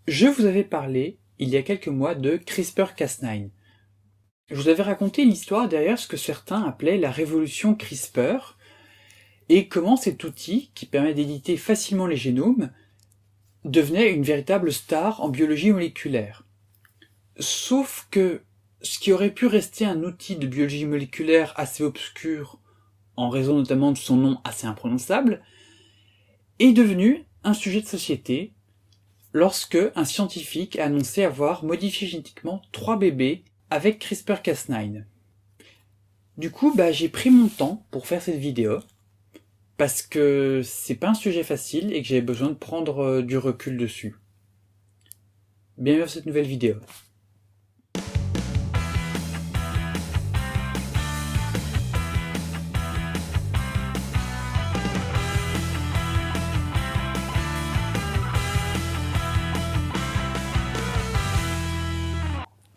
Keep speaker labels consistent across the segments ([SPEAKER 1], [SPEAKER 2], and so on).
[SPEAKER 1] Je vous avais parlé, il y a quelques mois, de CRISPR-Cas9. Je vous avais raconté l'histoire derrière ce que certains appelaient la révolution CRISPR, et comment cet outil, qui permet d'éditer facilement les génomes, devenait une véritable star en biologie moléculaire. Sauf que ce qui aurait pu rester un outil de biologie moléculaire assez obscur, en raison notamment de son nom assez imprononçable, est devenu un sujet de société, lorsque un scientifique a annoncé avoir modifié génétiquement 3 bébés avec CRISPR-Cas9. Du coup, j'ai pris mon temps pour faire cette vidéo, parce que c'est pas un sujet facile et que j'avais besoin de prendre du recul dessus. Bienvenue dans cette nouvelle vidéo.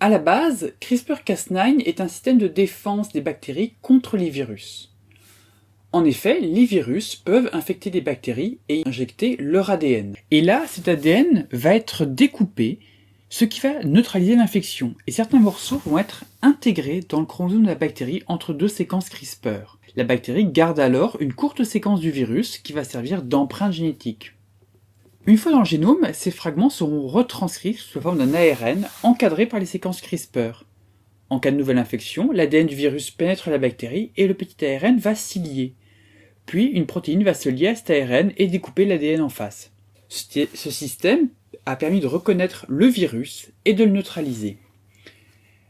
[SPEAKER 1] À la base, CRISPR-Cas9 est un système de défense des bactéries contre les virus. En effet, les virus peuvent infecter des bactéries et injecter leur ADN. Et là, cet ADN va être découpé, ce qui va neutraliser l'infection. Et certains morceaux vont être intégrés dans le chromosome de la bactérie entre deux séquences CRISPR. La bactérie garde alors une courte séquence du virus qui va servir d'empreinte génétique. Une fois dans le génome, ces fragments seront retranscrits sous la forme d'un ARN encadré par les séquences CRISPR. En cas de nouvelle infection, l'ADN du virus pénètre la bactérie et le petit ARN va s'y lier. Puis une protéine va se lier à cet ARN et découper l'ADN en face. Ce système a permis de reconnaître le virus et de le neutraliser.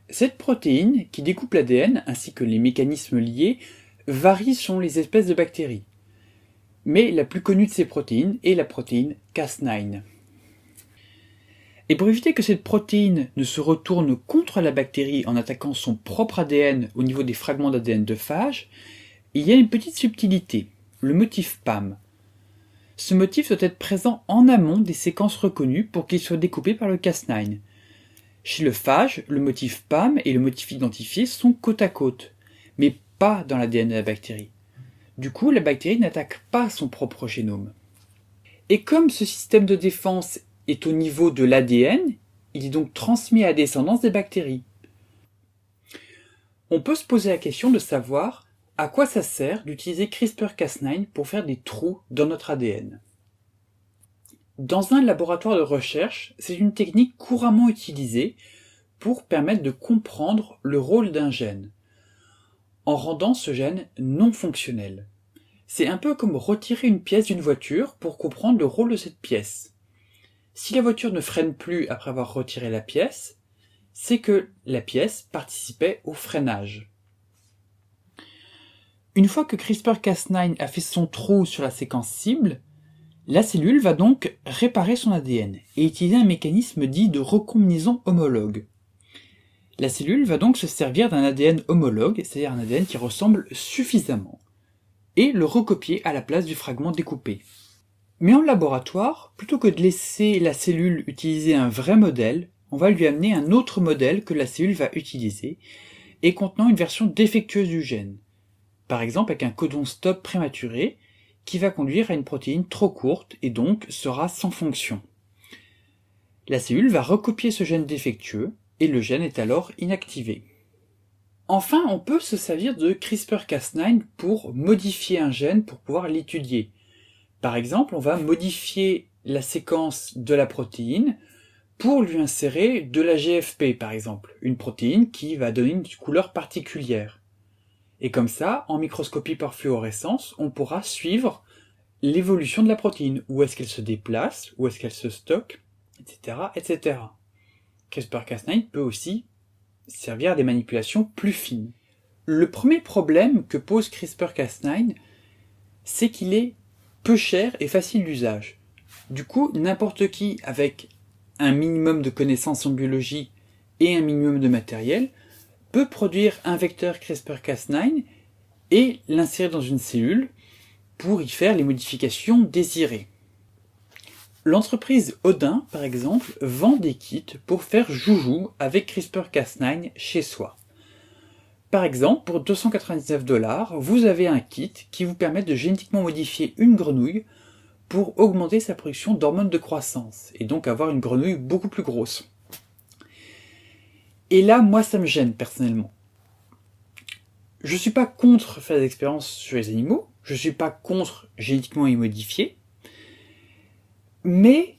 [SPEAKER 1] Cette protéine, qui découpe l'ADN ainsi que les mécanismes liés, varie selon les espèces de bactéries. Mais la plus connue de ces protéines est la protéine Cas9. Et pour éviter que cette protéine ne se retourne contre la bactérie en attaquant son propre ADN au niveau des fragments d'ADN de phage, il y a une petite subtilité, le motif PAM. Ce motif doit être présent en amont des séquences reconnues pour qu'il soit découpé par le Cas9. Chez le phage, le motif PAM et le motif identifié sont côte à côte, mais pas dans l'ADN de la bactérie. Du coup, la bactérie n'attaque pas son propre génome. Et comme ce système de défense est au niveau de l'ADN, il est donc transmis à la descendance des bactéries. On peut se poser la question de savoir à quoi ça sert d'utiliser CRISPR-Cas9 pour faire des trous dans notre ADN. Dans un laboratoire de recherche, c'est une technique couramment utilisée pour permettre de comprendre le rôle d'un gène, en rendant ce gène non fonctionnel. C'est un peu comme retirer une pièce d'une voiture pour comprendre le rôle de cette pièce. Si la voiture ne freine plus après avoir retiré la pièce, c'est que la pièce participait au freinage. Une fois que CRISPR-Cas9 a fait son trou sur la séquence cible, la cellule va donc réparer son ADN et utiliser un mécanisme dit de recombinaison homologue. La cellule va donc se servir d'un ADN homologue, c'est-à-dire un ADN qui ressemble suffisamment, et le recopier à la place du fragment découpé. Mais en laboratoire, plutôt que de laisser la cellule utiliser un vrai modèle, on va lui amener un autre modèle que la cellule va utiliser, et contenant une version défectueuse du gène. Par exemple avec un codon stop prématuré, qui va conduire à une protéine trop courte et donc sera sans fonction. La cellule va recopier ce gène défectueux, et le gène est alors inactivé. Enfin, on peut se servir de CRISPR-Cas9 pour modifier un gène pour pouvoir l'étudier. Par exemple, on va modifier la séquence de la protéine pour lui insérer de la GFP, par exemple, une protéine qui va donner une couleur particulière. Et comme ça, en microscopie par fluorescence, on pourra suivre l'évolution de la protéine, où est-ce qu'elle se déplace, où est-ce qu'elle se stocke, etc., etc. CRISPR-Cas9 peut aussi servir à des manipulations plus fines. Le premier problème que pose CRISPR-Cas9, c'est qu'il est peu cher et facile d'usage. Du coup, n'importe qui avec un minimum de connaissances en biologie et un minimum de matériel peut produire un vecteur CRISPR-Cas9 et l'insérer dans une cellule pour y faire les modifications désirées. L'entreprise Odin, par exemple, vend des kits pour faire joujou avec CRISPR-Cas9 chez soi. Par exemple, pour 299 $, vous avez un kit qui vous permet de génétiquement modifier une grenouille pour augmenter sa production d'hormones de croissance, et donc avoir une grenouille beaucoup plus grosse. Et là, moi, ça me gêne personnellement. Je suis pas contre faire des expériences sur les animaux, je suis pas contre génétiquement les modifier, mais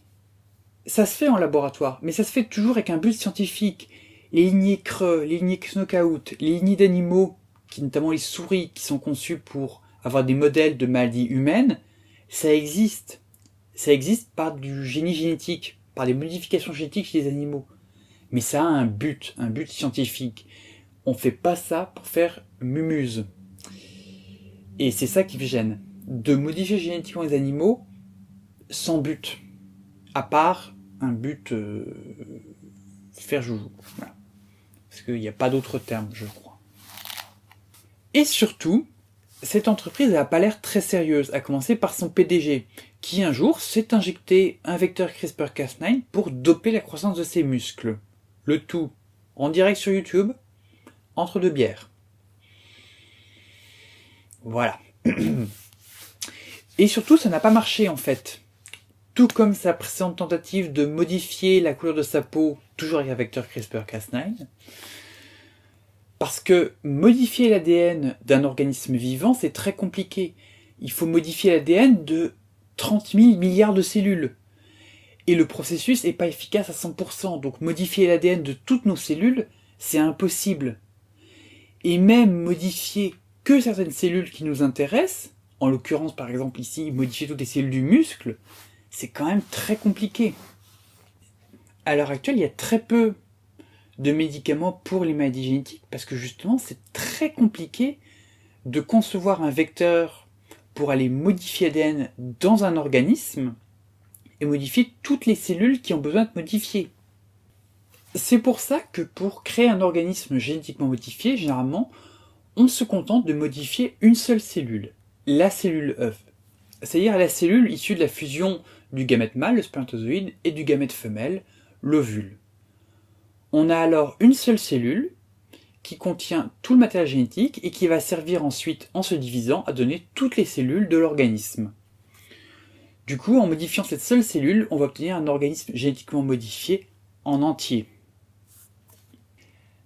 [SPEAKER 1] ça se fait en laboratoire, mais ça se fait toujours avec un but scientifique. Les lignées creux, les lignées knockout, les lignées d'animaux, notamment les souris, qui sont conçues pour avoir des modèles de maladies humaines, ça existe. Ça existe par du génie génétique, par des modifications génétiques chez les animaux. Mais ça a un but scientifique. On fait pas ça pour faire mumuse. Et c'est ça qui me gêne. De modifier génétiquement les animaux sans but. À part un but faire joujou. Voilà. Parce qu'il n'y a pas d'autre terme, je crois. Et surtout, cette entreprise n'a pas l'air très sérieuse, à commencer par son PDG, qui un jour s'est injecté un vecteur CRISPR-Cas9 pour doper la croissance de ses muscles. Le tout en direct sur YouTube, entre deux bières. Voilà. Et surtout, ça n'a pas marché en fait. Tout comme sa précédente tentative de modifier la couleur de sa peau, toujours avec un vecteur CRISPR-Cas9. Parce que modifier l'ADN d'un organisme vivant, c'est très compliqué. Il faut modifier l'ADN de 30 000 milliards de cellules. Et le processus n'est pas efficace à 100%. Donc modifier l'ADN de toutes nos cellules, c'est impossible. Et même modifier que certaines cellules qui nous intéressent, en l'occurrence par exemple ici, modifier toutes les cellules du muscle, c'est quand même très compliqué. À l'heure actuelle, il y a très peu de médicaments pour les maladies génétiques, parce que justement c'est très compliqué de concevoir un vecteur pour aller modifier l'ADN dans un organisme, et modifier toutes les cellules qui ont besoin de modifier. C'est pour ça que pour créer un organisme génétiquement modifié, généralement, on se contente de modifier une seule cellule, la cellule œuf. C'est-à-dire la cellule issue de la fusion du gamète mâle, le spermatozoïde, et du gamète femelle, l'ovule. On a alors une seule cellule qui contient tout le matériel génétique et qui va servir ensuite, en se divisant, à donner toutes les cellules de l'organisme. Du coup, en modifiant cette seule cellule, on va obtenir un organisme génétiquement modifié en entier.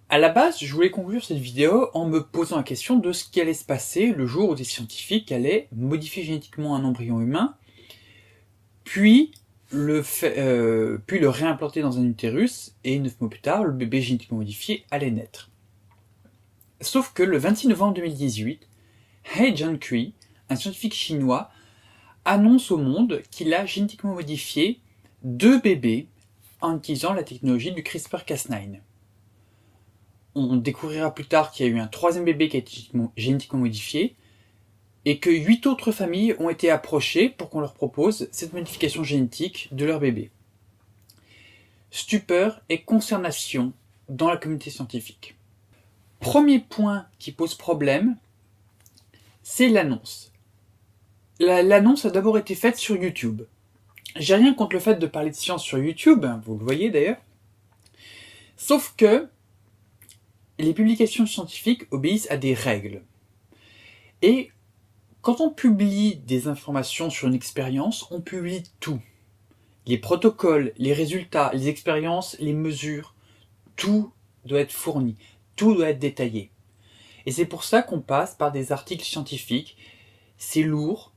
[SPEAKER 1] À la base, je voulais conclure cette vidéo en me posant la question de ce qui allait se passer le jour où des scientifiques allaient modifier génétiquement un embryon humain, puis le réimplanter dans un utérus, et 9 mois plus tard, le bébé génétiquement modifié allait naître. Sauf que le 26 novembre 2018, He Jiankui, un scientifique chinois, annonce au monde qu'il a génétiquement modifié 2 bébés en utilisant la technologie du CRISPR-Cas9. On découvrira plus tard qu'il y a eu un 3e bébé qui a été génétiquement modifié, et que 8 autres familles ont été approchées pour qu'on leur propose cette modification génétique de leur bébé. Stupeur et consternation dans la communauté scientifique. Premier point qui pose problème, c'est l'annonce. L'annonce a d'abord été faite sur YouTube. J'ai rien contre le fait de parler de science sur YouTube, vous le voyez d'ailleurs. Sauf que les publications scientifiques obéissent à des règles. Et quand on publie des informations sur une expérience, on publie tout. Les protocoles, les résultats, les expériences, les mesures, tout doit être fourni, tout doit être détaillé. Et c'est pour ça qu'on passe par des articles scientifiques. C'est lourd,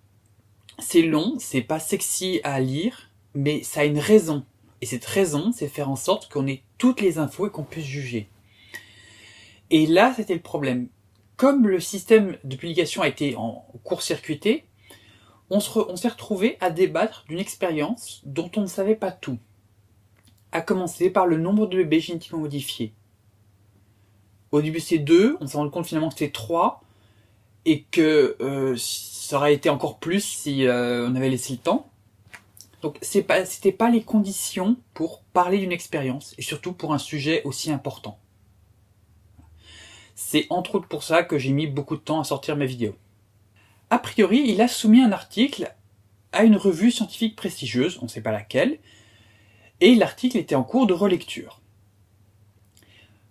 [SPEAKER 1] c'est long, c'est pas sexy à lire, mais ça a une raison. Et cette raison, c'est faire en sorte qu'on ait toutes les infos et qu'on puisse juger. Et là, c'était le problème. Comme le système de publication a été en court-circuité, on s'est retrouvé à débattre d'une expérience dont on ne savait pas tout. À commencer par le nombre de bébés génétiquement modifiés. Au début, c'est 2, on s'est rendu compte finalement que c'était 3, et que ça aurait été encore plus si on avait laissé le temps. Donc c'était pas les conditions pour parler d'une expérience, et surtout pour un sujet aussi important. C'est entre autres pour ça que j'ai mis beaucoup de temps à sortir ma vidéo. A priori, il a soumis un article à une revue scientifique prestigieuse, on ne sait pas laquelle, et l'article était en cours de relecture.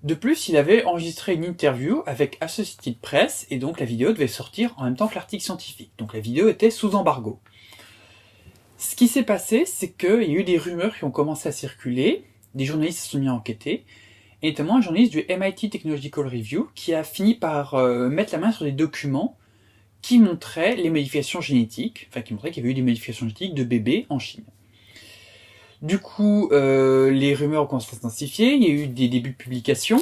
[SPEAKER 1] De plus, il avait enregistré une interview avec Associated Press, et donc la vidéo devait sortir en même temps que l'article scientifique. Donc la vidéo était sous embargo. Ce qui s'est passé, c'est qu'il y a eu des rumeurs qui ont commencé à circuler, des journalistes se sont mis à enquêter, et notamment un journaliste du MIT Technological Review qui a fini par mettre la main sur des documents qui montraient les modifications génétiques, enfin qui montraient qu'il y avait eu des modifications génétiques de bébés en Chine. Du coup, les rumeurs ont commencé à s'intensifier, il y a eu des débuts de publication.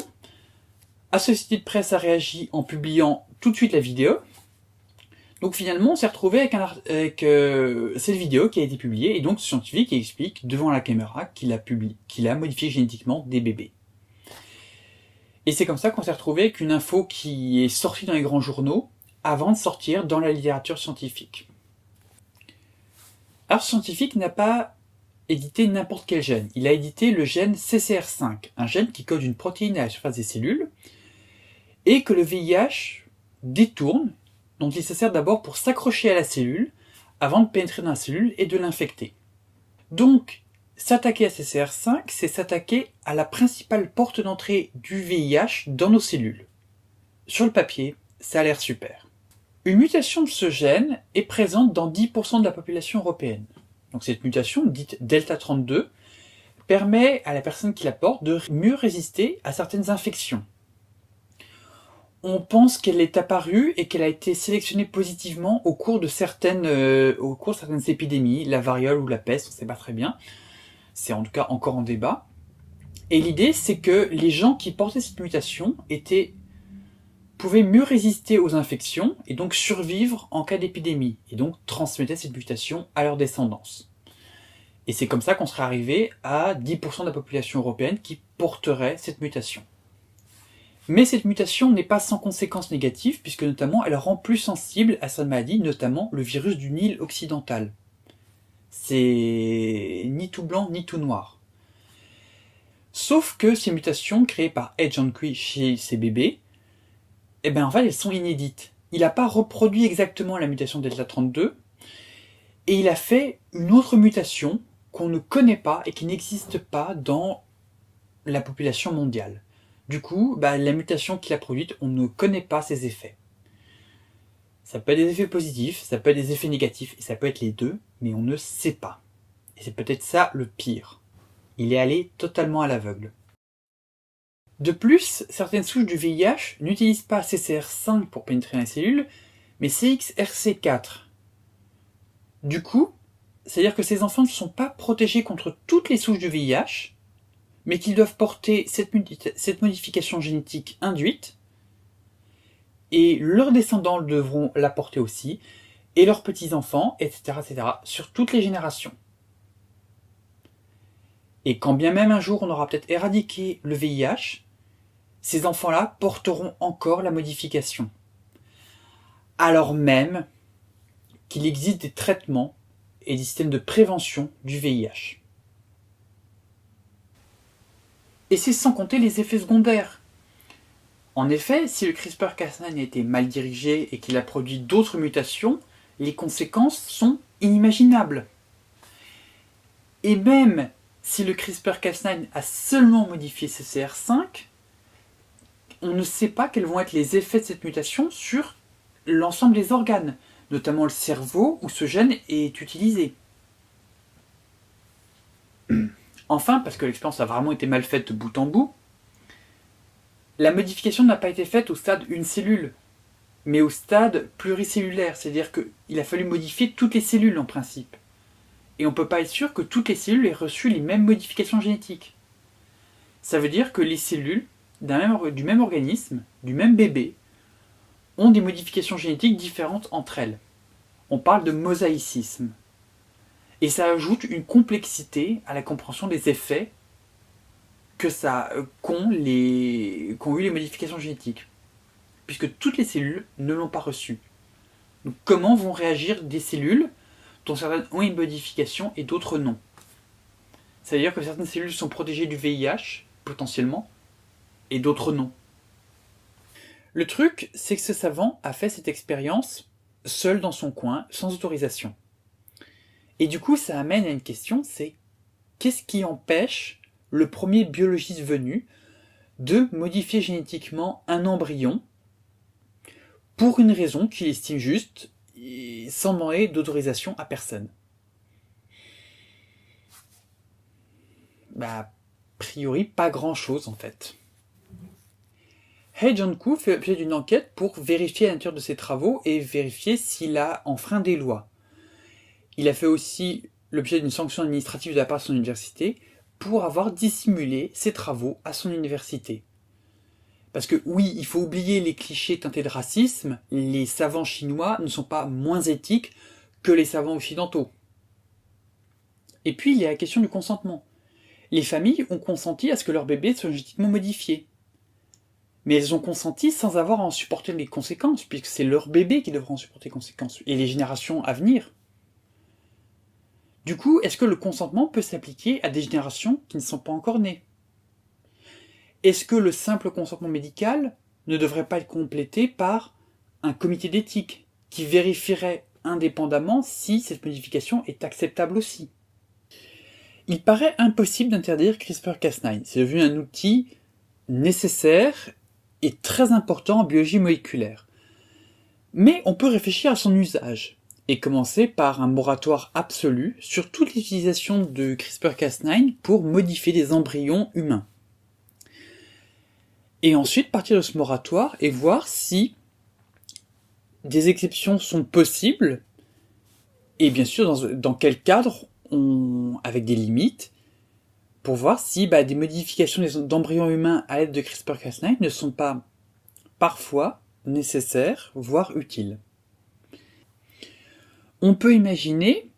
[SPEAKER 1] Associated Press a réagi en publiant tout de suite la vidéo. Donc finalement, on s'est retrouvé avec cette vidéo qui a été publiée, et donc ce scientifique explique devant la caméra qu'il a modifié génétiquement des bébés. Et c'est comme ça qu'on s'est retrouvé avec une info qui est sortie dans les grands journaux avant de sortir dans la littérature scientifique. Alors ce scientifique n'a pas édité n'importe quel gène, il a édité le gène CCR5, un gène qui code une protéine à la surface des cellules, et que le VIH détourne, dont il se sert d'abord pour s'accrocher à la cellule, avant de pénétrer dans la cellule et de l'infecter. Donc, s'attaquer à CCR5, c'est s'attaquer à la principale porte d'entrée du VIH dans nos cellules. Sur le papier, ça a l'air super. Une mutation de ce gène est présente dans 10% de la population européenne. Donc cette mutation, dite Delta 32, permet à la personne qui la porte de mieux résister à certaines infections. On pense qu'elle est apparue et qu'elle a été sélectionnée positivement au cours de certaines épidémies, la variole ou la peste, on ne sait pas très bien. C'est en tout cas encore en débat. Et l'idée, c'est que les gens qui portaient cette mutation pouvaient mieux résister aux infections et donc survivre en cas d'épidémie, et donc transmettaient cette mutation à leur descendance. Et c'est comme ça qu'on serait arrivé à 10% de la population européenne qui porterait cette mutation. Mais cette mutation n'est pas sans conséquences négatives, puisque notamment elle rend plus sensible à cette maladie, notamment le virus du Nil occidental. C'est ni tout blanc ni tout noir. Sauf que ces mutations créées par Agent Q chez ces bébés, en fait elles sont inédites. Il n'a pas reproduit exactement la mutation Delta 32, et il a fait une autre mutation qu'on ne connaît pas et qui n'existe pas dans la population mondiale. Du coup, la mutation qu'il a produite, on ne connaît pas ses effets. Ça peut être des effets positifs, ça peut être des effets négatifs, et ça peut être les deux, mais on ne sait pas. Et c'est peut-être ça le pire. Il est allé totalement à l'aveugle. De plus, certaines souches du VIH n'utilisent pas CCR5 pour pénétrer dans les cellules, mais CXRC4. Du coup, c'est-à-dire que ces enfants ne sont pas protégés contre toutes les souches du VIH, mais qu'ils doivent porter cette modification génétique induite, et leurs descendants devront la porter aussi, et leurs petits-enfants, etc., sur toutes les générations. Et quand bien même un jour on aura peut-être éradiqué le VIH, ces enfants-là porteront encore la modification. Alors même qu'il existe des traitements et des systèmes de prévention du VIH. Et c'est sans compter les effets secondaires. En effet, si le CRISPR-Cas9 a été mal dirigé et qu'il a produit d'autres mutations, les conséquences sont inimaginables. Et même si le CRISPR-Cas9 a seulement modifié CCR5, on ne sait pas quels vont être les effets de cette mutation sur l'ensemble des organes, notamment le cerveau où ce gène est utilisé. Enfin, parce que l'expérience a vraiment été mal faite de bout en bout, la modification n'a pas été faite au stade une cellule, mais au stade pluricellulaire, c'est-à-dire qu'il a fallu modifier toutes les cellules en principe. Et on ne peut pas être sûr que toutes les cellules aient reçu les mêmes modifications génétiques. Ça veut dire que les cellules du même organisme, du même bébé, ont des modifications génétiques différentes entre elles. On parle de mosaïcisme. Et ça ajoute une complexité à la compréhension des effets qu'ont eu les modifications génétiques. Puisque toutes les cellules ne l'ont pas reçu. Donc comment vont réagir des cellules dont certaines ont une modification et d'autres non? C'est-à-dire que certaines cellules sont protégées du VIH, potentiellement, et d'autres non. Le truc, c'est que ce savant a fait cette expérience seul dans son coin, sans autorisation. Et du coup, ça amène à une question, c'est qu'est-ce qui empêche le premier biologiste venu de modifier génétiquement un embryon pour une raison qu'il estime juste, sans demander d'autorisation à personne? A priori, pas grand-chose en fait. He Jiankui fait l'objet d'une enquête pour vérifier la nature de ses travaux et vérifier s'il a enfreint des lois. Il a fait aussi l'objet d'une sanction administrative de la part de son université pour avoir dissimulé ses travaux à son université. Parce que oui, il faut oublier les clichés teintés de racisme, les savants chinois ne sont pas moins éthiques que les savants occidentaux. Et puis il y a la question du consentement. Les familles ont consenti à ce que leur bébé soit génétiquement modifié. Mais elles ont consenti sans avoir à en supporter les conséquences, puisque c'est leur bébé qui devra en supporter les conséquences, et les générations à venir. Du coup, est-ce que le consentement peut s'appliquer à des générations qui ne sont pas encore nées ? Est-ce que le simple consentement médical ne devrait pas être complété par un comité d'éthique qui vérifierait indépendamment si cette modification est acceptable aussi ? Il paraît impossible d'interdire CRISPR-Cas9. C'est devenu un outil nécessaire et très important en biologie moléculaire. Mais on peut réfléchir à son usage et commencer par un moratoire absolu sur toute l'utilisation de CRISPR-Cas9 pour modifier des embryons humains. Et ensuite partir de ce moratoire et voir si des exceptions sont possibles, et bien sûr dans quel cadre, avec des limites, pour voir si des modifications d'embryons humains à l'aide de CRISPR-Cas9 ne sont pas parfois nécessaires, voire utiles. On peut imaginer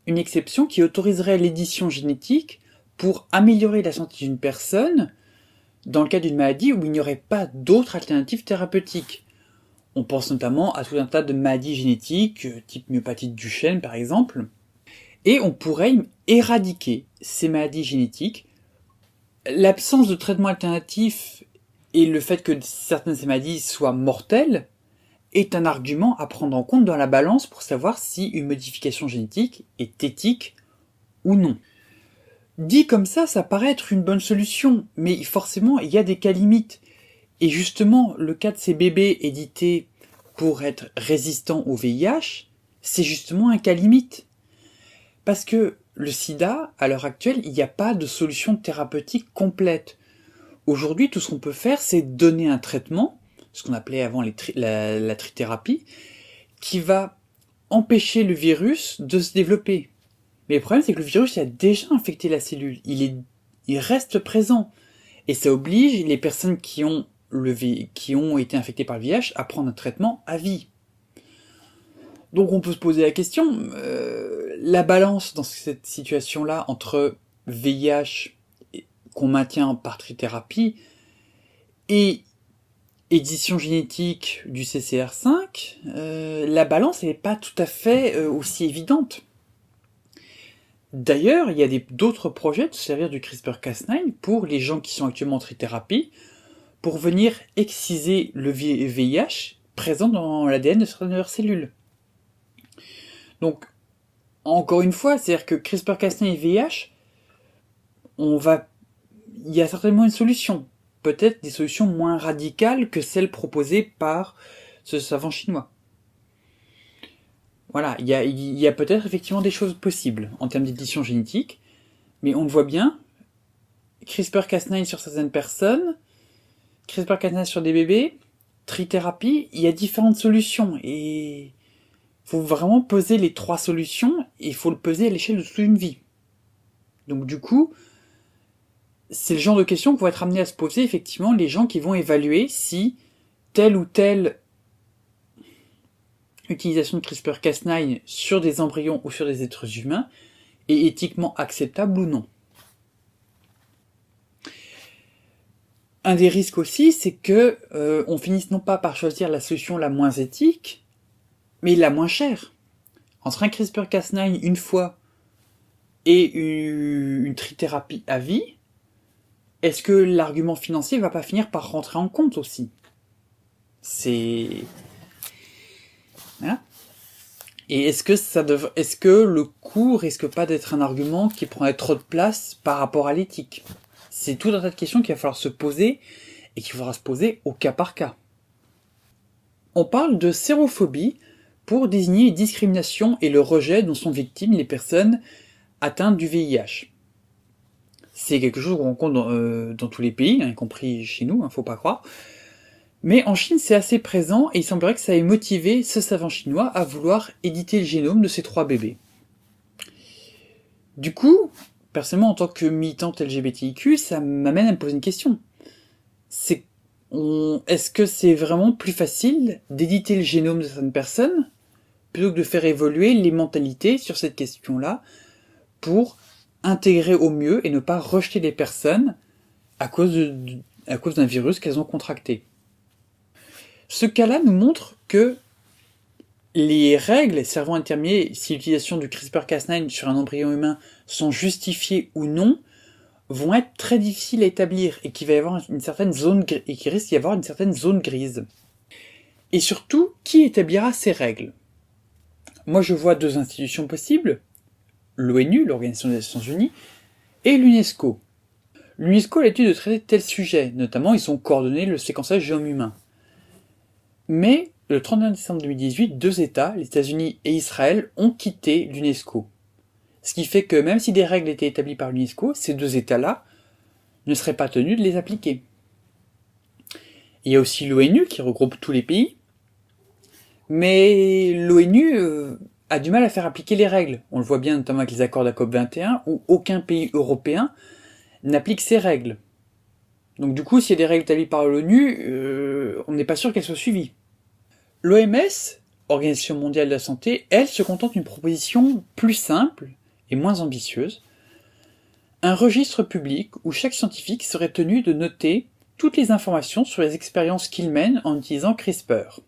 [SPEAKER 1] une exception qui autoriserait l'édition génétique pour améliorer la santé d'une personne dans le cas d'une maladie où il n'y aurait pas d'autres alternatives thérapeutiques. On pense notamment à tout un tas de maladies génétiques, type myopathies de Duchenne par exemple, et on pourrait éradiquer ces maladies génétiques. L'absence de traitement alternatif et le fait que certaines de ces maladies soient mortelles est un argument à prendre en compte dans la balance pour savoir si une modification génétique est éthique ou non. Dit comme ça paraît être une bonne solution, mais forcément il y a des cas limites. Et justement, le cas de ces bébés édités pour être résistants au VIH, c'est justement un cas limite. Parce que le sida, à l'heure actuelle, il n'y a pas de solution thérapeutique complète. Aujourd'hui, tout ce qu'on peut faire, c'est donner un traitement, ce qu'on appelait avant la trithérapie, qui va empêcher le virus de se développer. Mais le problème, c'est que le virus a déjà infecté la cellule. Il reste présent. Et ça oblige les personnes qui ont été infectées par le VIH à prendre un traitement à vie. Donc on peut se poser la question, la balance dans cette situation-là entre VIH qu'on maintient par trithérapie et édition génétique du CCR5, la balance n'est pas tout à fait aussi évidente. D'ailleurs, il y a d'autres projets de se servir du CRISPR-Cas9 pour les gens qui sont actuellement en trithérapie, pour venir exciser le VIH présent dans l'ADN de certaines de leurs cellules. Donc, encore une fois, c'est-à-dire que CRISPR-Cas9 et VIH, il y a certainement une solution. Peut-être des solutions moins radicales que celles proposées par ce savant chinois. Voilà, il y a peut-être effectivement des choses possibles en termes d'édition génétique, mais on le voit bien, CRISPR-Cas9 sur certaines personnes, CRISPR-Cas9 sur des bébés, trithérapie, il y a différentes solutions, et il faut vraiment peser les 3 solutions, et il faut le peser à l'échelle de toute une vie. Donc du coup, c'est le genre de questions que vont être amenés à se poser effectivement les gens qui vont évaluer si telle ou telle utilisation de CRISPR-Cas9 sur des embryons ou sur des êtres humains est éthiquement acceptable ou non. Un des risques aussi, c'est que on finisse non pas par choisir la solution la moins éthique, mais la moins chère. Entre un CRISPR-Cas9 une fois et une trithérapie à vie, est-ce que l'argument financier va pas finir par rentrer en compte aussi ? Voilà. Et est-ce que le coût risque pas d'être un argument qui prendrait trop de place par rapport à l'éthique ? C'est tout un tas de questions qu'il va falloir se poser et qu'il faudra se poser au cas par cas. On parle de sérophobie pour désigner les discriminations et le rejet dont sont victimes les personnes atteintes du VIH. C'est quelque chose qu'on rencontre dans tous les pays, y compris chez nous, faut pas croire. Mais en Chine, c'est assez présent et il semblerait que ça ait motivé ce savant chinois à vouloir éditer le génome de ces 3 bébés. Du coup, personnellement, en tant que militante LGBTIQ, ça m'amène à me poser une question. Est-ce que c'est vraiment plus facile d'éditer le génome de certaines personnes plutôt que de faire évoluer les mentalités sur cette question-là pour intégrer au mieux et ne pas rejeter les personnes à cause d'un virus qu'elles ont contracté? Ce cas-là nous montre que les règles servant à déterminer si l'utilisation du CRISPR-Cas9 sur un embryon humain sont justifiées ou non vont être très difficiles à établir et qu'il va y avoir une certaine zone et qu'il risque d'y avoir une certaine zone grise. Et surtout, qui établira ces règles? Moi, je vois 2 institutions possibles, l'ONU, l'Organisation des Nations Unies, et l'UNESCO. L'UNESCO a l'habitude de traiter de tels sujets, notamment ils ont coordonné le séquençage du génome humain. Mais le 31 décembre 2018, 2 États, les États-Unis et Israël, ont quitté l'UNESCO. Ce qui fait que même si des règles étaient établies par l'UNESCO, ces 2 États-là ne seraient pas tenus de les appliquer. Il y a aussi l'ONU qui regroupe tous les pays, mais l'ONU a du mal à faire appliquer les règles. On le voit bien notamment avec les accords de la COP21, où aucun pays européen n'applique ces règles. Donc du coup, s'il y a des règles établies par l'ONU, on n'est pas sûr qu'elles soient suivies. L'OMS, Organisation mondiale de la santé, elle se contente d'une proposition plus simple et moins ambitieuse. Un registre public où chaque scientifique serait tenu de noter toutes les informations sur les expériences qu'il mène en utilisant CRISPR.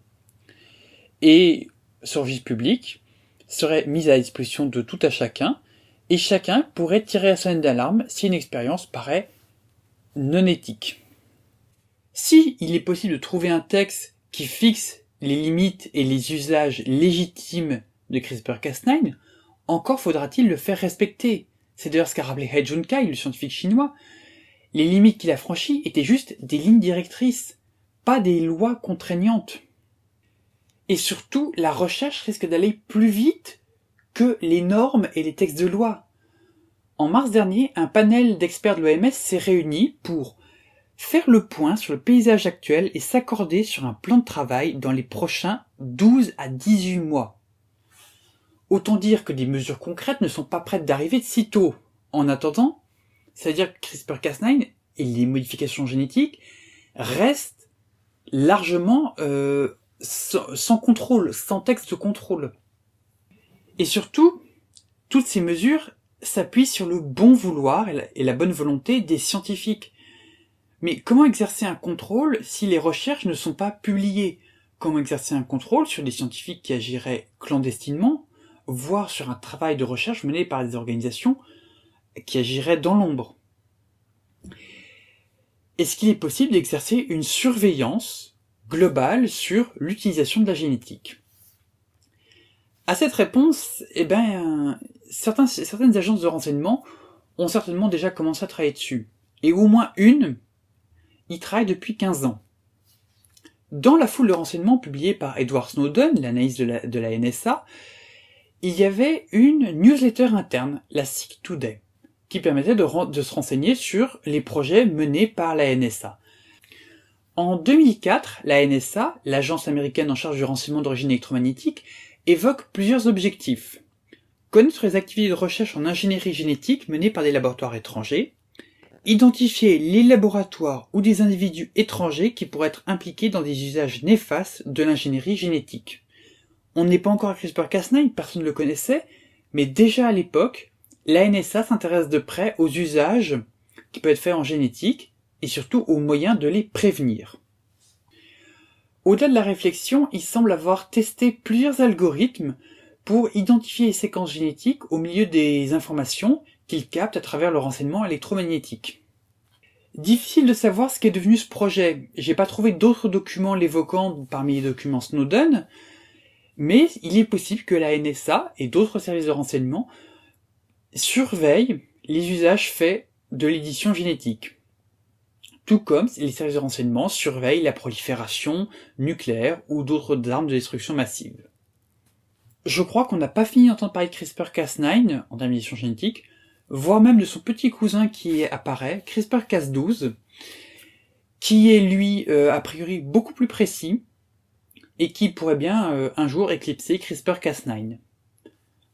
[SPEAKER 1] Et ce registre public serait mis à la disposition de tout à chacun, et chacun pourrait tirer la sonnette d'alarme si une expérience paraît non éthique. Si il est possible de trouver un texte qui fixe les limites et les usages légitimes de CRISPR-Cas9, encore faudra-t-il le faire respecter. C'est d'ailleurs ce qu'a rappelé He Junkai, le scientifique chinois. Les limites qu'il a franchies étaient juste des lignes directrices, pas des lois contraignantes. Et surtout, la recherche risque d'aller plus vite que les normes et les textes de loi. En mars dernier, un panel d'experts de l'OMS s'est réuni pour faire le point sur le paysage actuel et s'accorder sur un plan de travail dans les prochains 12 à 18 mois. Autant dire que des mesures concrètes ne sont pas prêtes d'arriver de sitôt. En attendant, c'est-à-dire que CRISPR-Cas9 et les modifications génétiques restent largement sans contrôle, sans texte de contrôle. Et surtout, toutes ces mesures s'appuient sur le bon vouloir et la bonne volonté des scientifiques. Mais comment exercer un contrôle si les recherches ne sont pas publiées? Comment exercer un contrôle sur des scientifiques qui agiraient clandestinement, voire sur un travail de recherche mené par des organisations qui agiraient dans l'ombre? Est-ce qu'il est possible d'exercer une surveillance globale sur l'utilisation de la génétique? À cette réponse, certaines agences de renseignement ont certainement déjà commencé à travailler dessus. Et au moins une y travaille depuis 15 ans. Dans la foule de renseignements publiée par Edward Snowden, l'analyse de la NSA, il y avait une newsletter interne, la Sick Today, qui permettait de se renseigner sur les projets menés par la NSA. En 2004, la NSA, l'agence américaine en charge du renseignement d'origine électromagnétique, évoque plusieurs objectifs. Connaître les activités de recherche en ingénierie génétique menées par des laboratoires étrangers, identifier les laboratoires ou des individus étrangers qui pourraient être impliqués dans des usages néfastes de l'ingénierie génétique. On n'est pas encore à CRISPR-Cas9, personne ne le connaissait, mais déjà à l'époque, la NSA s'intéresse de près aux usages qui peuvent être faits en génétique et surtout aux moyens de les prévenir. Au-delà de la réflexion, il semble avoir testé plusieurs algorithmes pour identifier les séquences génétiques au milieu des informations qu'il capte à travers le renseignement électromagnétique. Difficile de savoir ce qu'est devenu ce projet. J'ai pas trouvé d'autres documents l'évoquant parmi les documents Snowden, mais il est possible que la NSA et d'autres services de renseignement surveillent les usages faits de l'édition génétique. Tout comme les services de renseignement surveillent la prolifération nucléaire ou d'autres armes de destruction massive. Je crois qu'on n'a pas fini d'entendre parler de CRISPR-Cas9 en termes d'édition génétique. voire même de son petit cousin qui apparaît, CRISPR-Cas12, qui est lui, a priori, beaucoup plus précis, et qui pourrait bien un jour éclipser CRISPR-Cas9,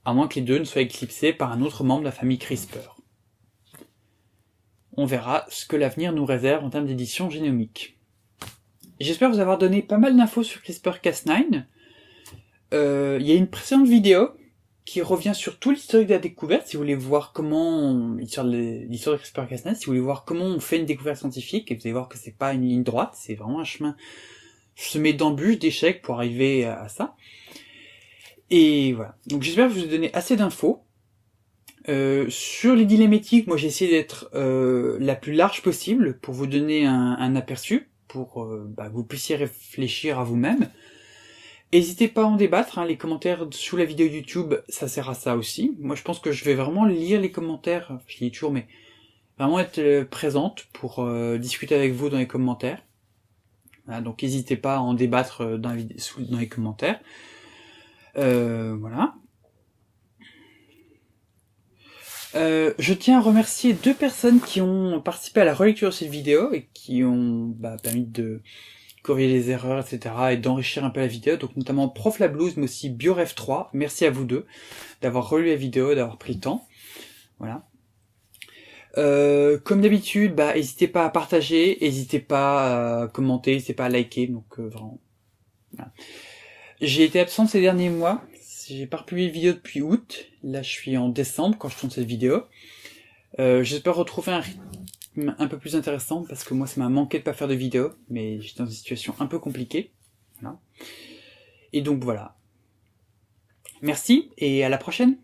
[SPEAKER 1] à moins que les deux ne soient éclipsés par un autre membre de la famille CRISPR. On verra ce que l'avenir nous réserve en termes d'édition génomique. J'espère vous avoir donné pas mal d'infos sur CRISPR-Cas9. Il y a une précédente vidéo qui revient sur tout l'historique de la découverte, si vous voulez voir comment, l'histoire de CRISPR-Cas9, si vous voulez voir comment on fait une découverte scientifique, et vous allez voir que c'est pas une ligne droite, c'est vraiment un chemin semé d'embûches, d'échecs pour arriver à ça. Et voilà. Donc j'espère que je vous ai donné assez d'infos. Sur les dilemmes éthiques, moi j'ai essayé d'être la plus large possible pour vous donner un aperçu, pour que vous puissiez réfléchir à vous-même. N'hésitez pas à en débattre, les commentaires sous la vidéo YouTube, ça sert à ça aussi. Moi je pense que je vais vraiment lire les commentaires, je lis toujours, mais vraiment être présente pour discuter avec vous dans les commentaires. Voilà, donc n'hésitez pas à en débattre dans les commentaires. Voilà. Je tiens à remercier 2 personnes qui ont participé à la relecture de cette vidéo et qui ont permis de corriger les erreurs, etc. et d'enrichir un peu la vidéo, donc notamment Prof La Blouse, mais aussi BioRev3. Merci à vous deux d'avoir relu la vidéo, d'avoir pris le temps. Voilà. Comme d'habitude, n'hésitez pas à partager, n'hésitez pas à commenter, n'hésitez pas à liker, donc vraiment. Voilà. J'ai été absent ces derniers mois, j'ai pas republié de vidéo depuis août, là je suis en décembre quand je tourne cette vidéo. J'espère retrouver un rythme un peu plus intéressant, parce que moi ça m'a manqué de pas faire de vidéo, mais j'étais dans une situation un peu compliquée. Voilà. Et donc voilà. Merci, et à la prochaine.